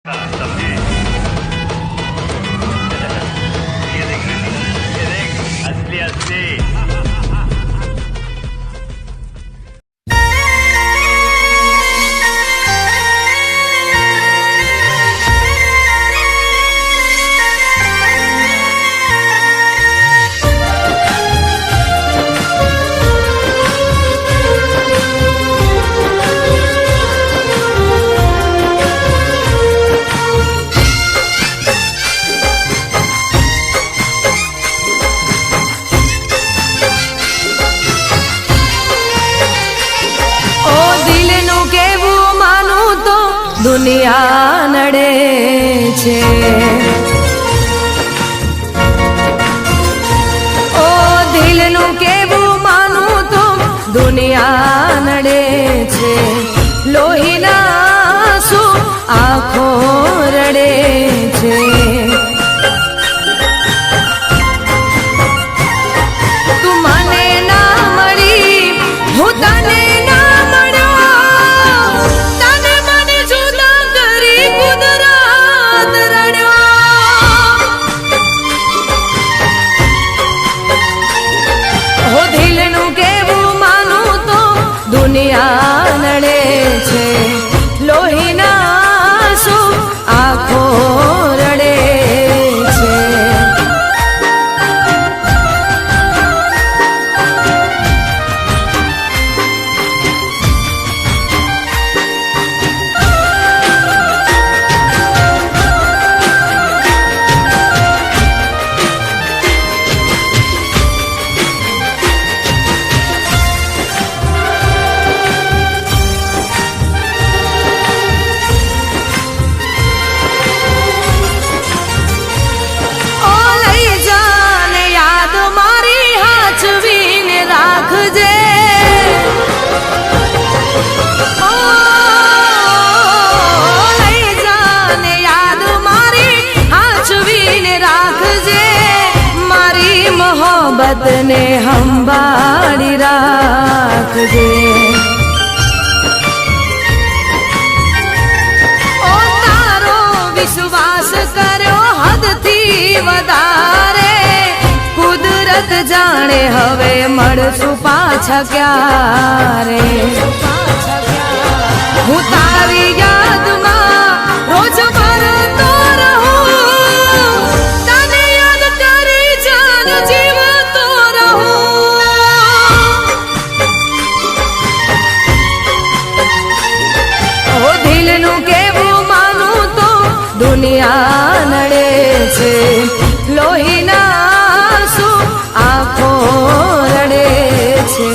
समझे? ये देख असली असली। દુનિયા નડે છે ઓ દિલનું કેવું માનું તો દુનિયા નડે છે લોહીના આંસુ આંખો રડે છે તું મને ના મળી હું તને દુનિયા નડે છે લોહીના આંસુ આંખો રડે છે મોહબ્બતને સંભાળી રાખજે ઓ તારો વિશ્વાસ કર્યો હદથી વધારે કુદરત જાણે હવે મળશું પાછા ક્યારે હું તારી યાદમાં રોજ મરતો રહું તને યાદ કરી જાન જીવતો રહું ઓ દિલનું કેવું માનું તો દુનિયા નડે છે લોહીના આંસુ આંખો રડે છે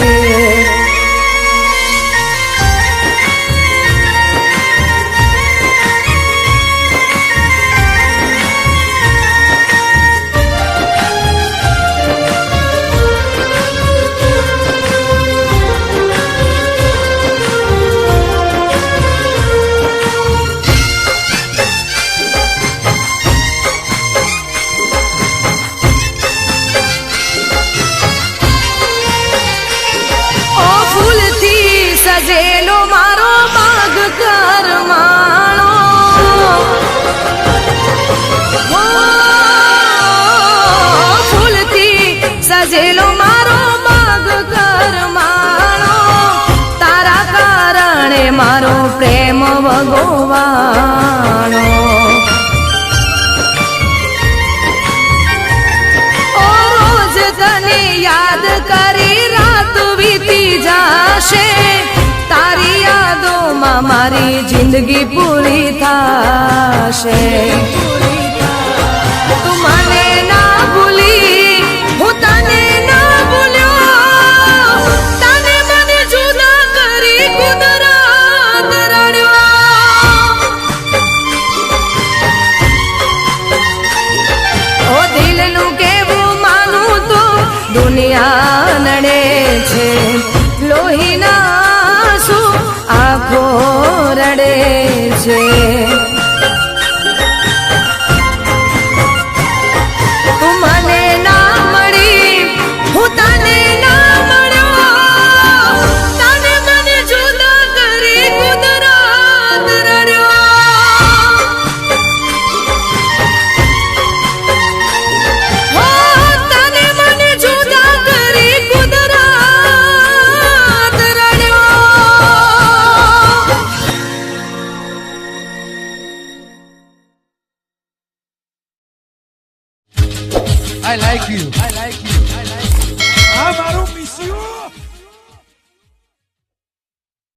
સજેલો મારો બાગ કરમાણો ફૂલથી સજેલો મારો બાગ કરમાણો તારા કારણે મારો પ્રેમ ભગવાણો ઓ રોજ તને યાદ કરી રાત વીતી જાશે તારી યાદોમાં મારી જિંદગી પૂરી થાશે તું મને ના ભૂલી હું તને ના ભૂલ્યો તને મને જુદા કરી કુદરત રડ્યો ઓ દિલનું કેવું માનું તો દુનિયા નડે છે લોહીના આંખો રડે છે I like you. આ મારું મિસ્યું